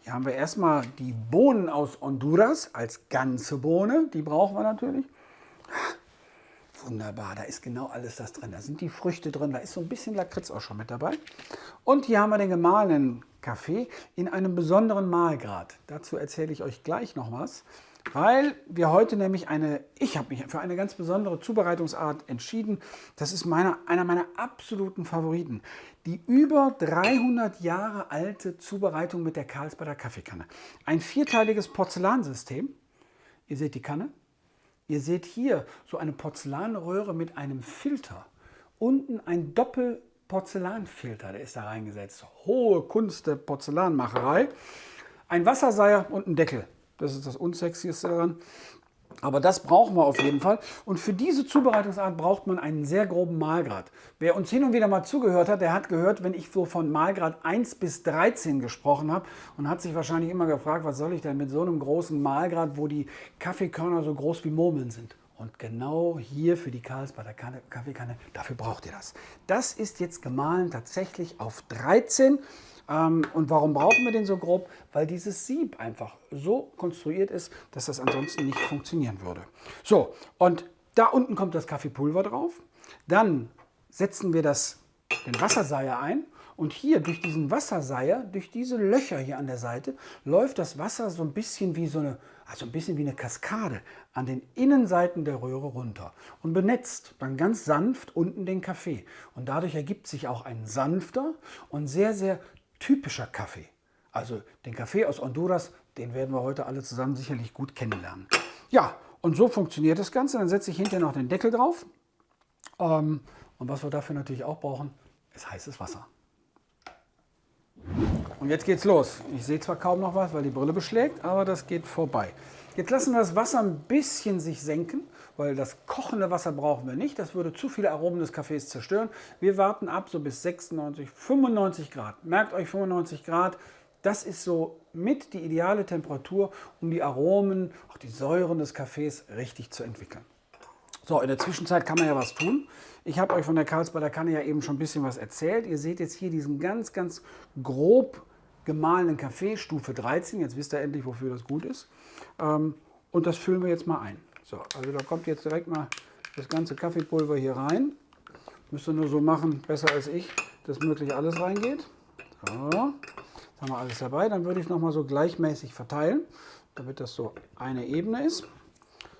Hier haben wir erstmal die Bohnen aus Honduras als ganze Bohne. Die brauchen wir natürlich. Wunderbar, da ist genau alles das drin. Da sind die Früchte drin, da ist so ein bisschen Lakritz auch schon mit dabei. Und hier haben wir den gemahlenen Kaffee in einem besonderen Mahlgrad. Dazu erzähle ich euch gleich noch was, weil wir heute nämlich ich habe mich für eine ganz besondere Zubereitungsart entschieden. Das ist einer meiner absoluten Favoriten. Die über 300 Jahre alte Zubereitung mit der Carlsbader Kaffeekanne. Ein vierteiliges Porzellansystem. Ihr seht die Kanne. Ihr seht hier so eine Porzellanröhre mit einem Filter. Unten ein Doppelporzellanfilter, der ist da reingesetzt. Hohe Kunst der Porzellanmacherei. Ein Wasserseier und ein Deckel. Das ist das Unsexieste daran. Aber das brauchen wir auf jeden Fall. Und für diese Zubereitungsart braucht man einen sehr groben Mahlgrad. Wer uns hin und wieder mal zugehört hat, der hat gehört, wenn ich so von Mahlgrad 1 bis 13 gesprochen habe und hat sich wahrscheinlich immer gefragt, was soll ich denn mit so einem großen Mahlgrad, wo die Kaffeekörner so groß wie Murmeln sind. Und genau hier für die Carlsbader Kaffeekanne, dafür braucht ihr das. Das ist jetzt gemahlen tatsächlich auf 13. Und warum brauchen wir den so grob? Weil dieses Sieb einfach so konstruiert ist, dass das ansonsten nicht funktionieren würde. So, und da unten kommt das Kaffeepulver drauf. Dann setzen wir den Wasserseier ein. Und hier durch diesen Wasserseier, durch diese Löcher hier an der Seite, läuft das Wasser so ein bisschen wie eine Kaskade an den Innenseiten der Röhre runter und benetzt dann ganz sanft unten den Kaffee. Und dadurch ergibt sich auch ein sanfter und sehr, sehr typischer Kaffee. Also den Kaffee aus Honduras, den werden wir heute alle zusammen sicherlich gut kennenlernen. Ja, und so funktioniert das Ganze. Dann setze ich hinterher noch den Deckel drauf. Und was wir dafür natürlich auch brauchen, ist heißes Wasser. Und jetzt geht's los. Ich sehe zwar kaum noch was, weil die Brille beschlägt, aber das geht vorbei. Jetzt lassen wir das Wasser ein bisschen sich senken, weil das kochende Wasser brauchen wir nicht. Das würde zu viele Aromen des Kaffees zerstören. Wir warten ab so bis 96, 95 Grad. Merkt euch 95 Grad. Das ist so mit die ideale Temperatur, um die Aromen, auch die Säuren des Kaffees richtig zu entwickeln. So, in der Zwischenzeit kann man ja was tun. Ich habe euch von der Carlsbader Kanne ja eben schon ein bisschen was erzählt. Ihr seht jetzt hier diesen ganz, ganz grob gemahlenen Kaffee, Stufe 13. Jetzt wisst ihr endlich, wofür das gut ist. Und das füllen wir jetzt mal ein. So, also da kommt jetzt direkt mal das ganze Kaffeepulver hier rein. Müsst ihr nur so machen, besser als ich, dass möglich alles reingeht. So, jetzt haben wir alles dabei. Dann würde ich nochmal so gleichmäßig verteilen, damit das so eine Ebene ist.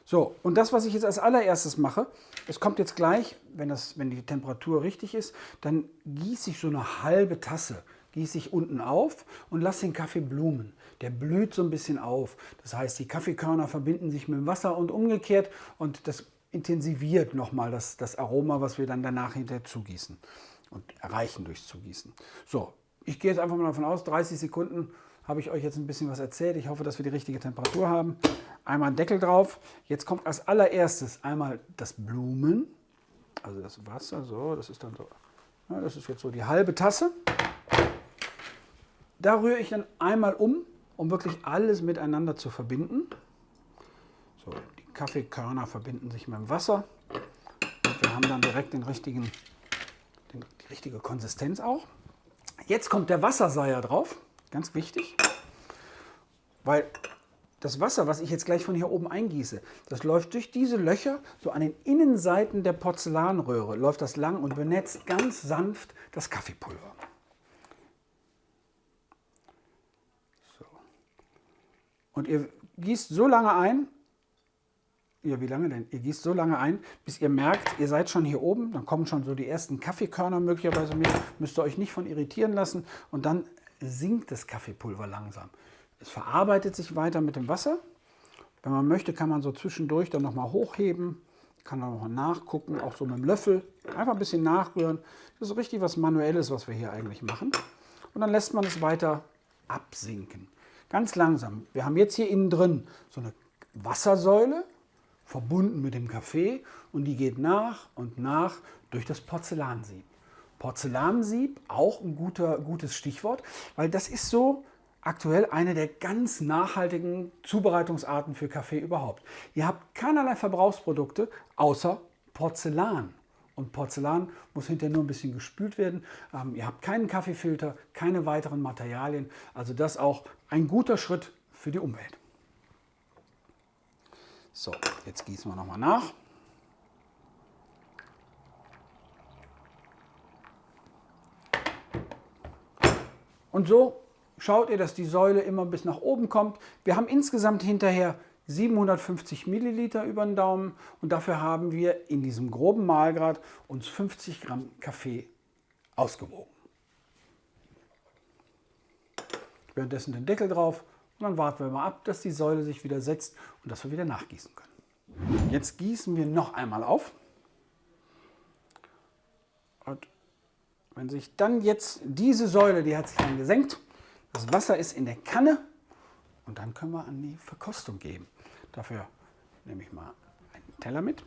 So, und das, was ich jetzt als allererstes mache, es kommt jetzt gleich, wenn die Temperatur richtig ist, dann gieße ich so eine halbe Tasse, gieße ich unten auf und lasse den Kaffee blumen. Der blüht so ein bisschen auf. Das heißt, die Kaffeekörner verbinden sich mit dem Wasser und umgekehrt und das intensiviert nochmal das Aroma, was wir dann danach hinterher zugießen und erreichen durchs Zugießen. So, ich gehe jetzt einfach mal davon aus, 30 Sekunden habe ich euch jetzt ein bisschen was erzählt. Ich hoffe, dass wir die richtige Temperatur haben. Einmal einen Deckel drauf. Jetzt kommt als allererstes einmal das Blumen, also das Wasser, so, das ist dann so, ja, das ist jetzt so die halbe Tasse. Da rühre ich dann einmal um wirklich alles miteinander zu verbinden. So, die Kaffeekörner verbinden sich mit dem Wasser und wir haben dann direkt die richtige Konsistenz auch. Jetzt kommt der Wasserseier drauf, ganz wichtig, weil das Wasser, was ich jetzt gleich von hier oben eingieße, das läuft durch diese Löcher, so an den Innenseiten der Porzellanröhre, läuft das lang und benetzt ganz sanft das Kaffeepulver. So. Und ihr gießt so lange ein, ja, wie lange denn? Ihr gießt so lange ein, bis ihr merkt, ihr seid schon hier oben, dann kommen schon so die ersten Kaffeekörner möglicherweise mit, müsst ihr euch nicht von irritieren lassen und dann sinkt das Kaffeepulver langsam. Es verarbeitet sich weiter mit dem Wasser. Wenn man möchte, kann man so zwischendurch dann nochmal hochheben, kann dann nochmal nachgucken, auch so mit dem Löffel. Einfach ein bisschen nachrühren. Das ist richtig was Manuelles, was wir hier eigentlich machen. Und dann lässt man es weiter absinken. Ganz langsam. Wir haben jetzt hier innen drin so eine Wassersäule, verbunden mit dem Kaffee. Und die geht nach und nach durch das Porzellansieb. Porzellansieb, auch ein gutes Stichwort, weil das ist so aktuell eine der ganz nachhaltigen Zubereitungsarten für Kaffee überhaupt. Ihr habt keinerlei Verbrauchsprodukte außer Porzellan und Porzellan muss hinterher nur ein bisschen gespült werden. Ihr habt keinen Kaffeefilter, keine weiteren Materialien. Also das auch ein guter Schritt für die Umwelt. So, jetzt gießen wir nochmal nach. Und so schaut ihr, dass die Säule immer bis nach oben kommt. Wir haben insgesamt hinterher 750 Milliliter über den Daumen und dafür haben wir in diesem groben Mahlgrad uns 50 Gramm Kaffee ausgewogen. Währenddessen den Deckel drauf und dann warten wir mal ab, dass die Säule sich wieder setzt und dass wir wieder nachgießen können. Jetzt gießen wir noch einmal auf. Und wenn sich dann jetzt diese Säule, die hat sich dann gesenkt, das Wasser ist in der Kanne und dann können wir an die Verkostung geben. Dafür nehme ich mal einen Teller mit.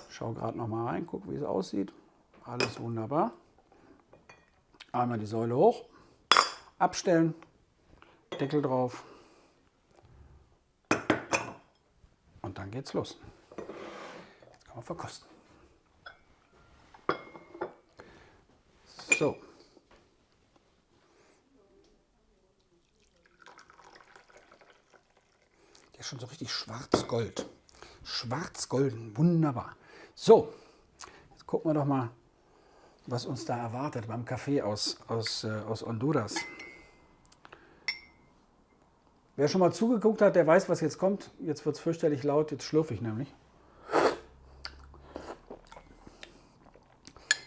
Schau gerade noch mal rein, guck, wie es aussieht. Alles wunderbar. Einmal die Säule hoch, abstellen, Deckel drauf und dann geht's los. Jetzt kann man verkosten. So. Der ist schon so richtig schwarz-gold. Schwarz-golden, wunderbar. So, jetzt gucken wir doch mal, was uns da erwartet beim Kaffee aus Honduras. Wer schon mal zugeguckt hat, der weiß, was jetzt kommt. Jetzt wird es fürchterlich laut, jetzt schlürfe ich nämlich.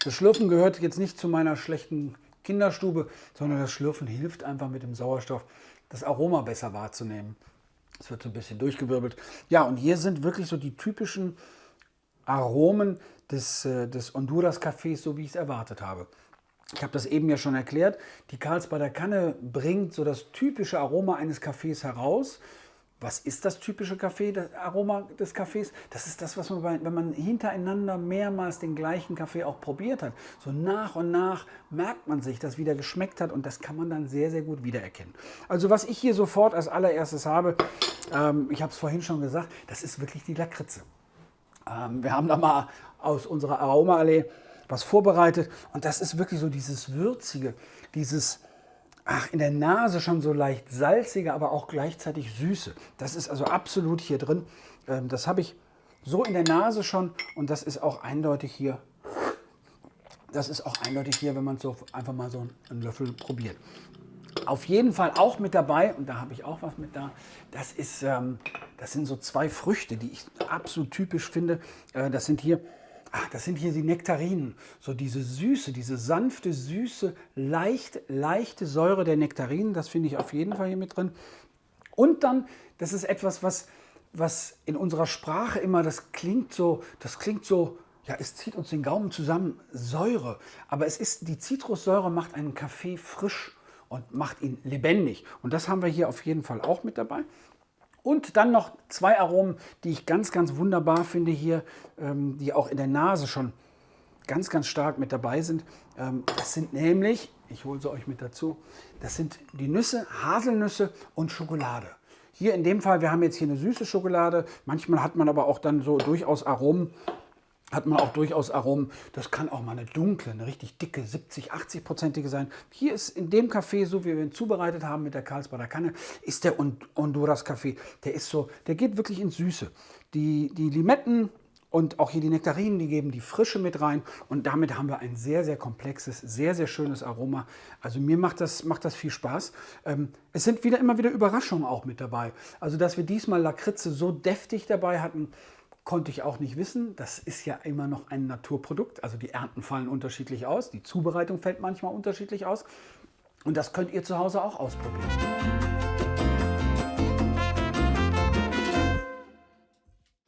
Das Schlürfen gehört jetzt nicht zu meiner schlechten Kinderstube, sondern das Schlürfen hilft einfach mit dem Sauerstoff, das Aroma besser wahrzunehmen. Es wird so ein bisschen durchgewirbelt. Ja, und hier sind wirklich so die typischen Aromen des Honduras-Cafés, so wie ich es erwartet habe. Ich habe das eben ja schon erklärt. Die Carlsbader Kanne bringt so das typische Aroma eines Kaffees heraus. Was ist das typische Kaffee, das Aroma des Kaffees? Das ist das, was man, wenn man hintereinander mehrmals den gleichen Kaffee auch probiert hat, so nach und nach merkt man sich, dass wieder geschmeckt hat und das kann man dann sehr, sehr gut wiedererkennen. Also was ich hier sofort als allererstes habe, ich habe es vorhin schon gesagt, das ist wirklich die Lakritze. Wir haben da mal aus unserer Aromaallee was vorbereitet und das ist wirklich so dieses Würzige, dieses in der Nase schon so leicht salzige, aber auch gleichzeitig süße. Das ist also absolut hier drin. Das habe ich so in der Nase schon und das ist auch eindeutig hier. Das ist auch eindeutig hier, wenn man so einfach mal so einen Löffel probiert. Auf jeden Fall auch mit dabei, und da habe ich auch was mit da, das sind so zwei Früchte, die ich absolut typisch finde. Das sind hier die Nektarinen. So diese Süße, diese sanfte, süße, leichte Säure der Nektarinen, das finde ich auf jeden Fall hier mit drin. Und dann, das ist etwas, was in unserer Sprache immer, das klingt so, ja, es zieht uns den Gaumen zusammen, Säure. Aber die Zitrussäure macht einen Kaffee frisch und macht ihn lebendig. Und das haben wir hier auf jeden Fall auch mit dabei. Und dann noch zwei Aromen, die ich ganz, ganz wunderbar finde hier, die auch in der Nase schon ganz, ganz stark mit dabei sind. Das sind nämlich, ich hole sie euch mit dazu, das sind die Nüsse, Haselnüsse und Schokolade. Hier in dem Fall, wir haben jetzt hier eine süße Schokolade, manchmal hat man aber auch dann so durchaus Aromen, das kann auch mal eine dunkle, eine richtig dicke, 70-, 80-prozentige sein. Hier ist in dem Kaffee, so wie wir ihn zubereitet haben mit der Carlsbader Kanne, ist der Honduras Kaffee, der geht wirklich ins Süße. Die Limetten und auch hier die Nektarinen, die geben die Frische mit rein und damit haben wir ein sehr, sehr komplexes, sehr, sehr schönes Aroma. Also mir macht das viel Spaß. Es sind immer wieder Überraschungen auch mit dabei. Also dass wir diesmal Lakritze so deftig dabei hatten, konnte ich auch nicht wissen. Das ist ja immer noch ein Naturprodukt. Also die Ernten fallen unterschiedlich aus. Die Zubereitung fällt manchmal unterschiedlich aus. Und das könnt ihr zu Hause auch ausprobieren.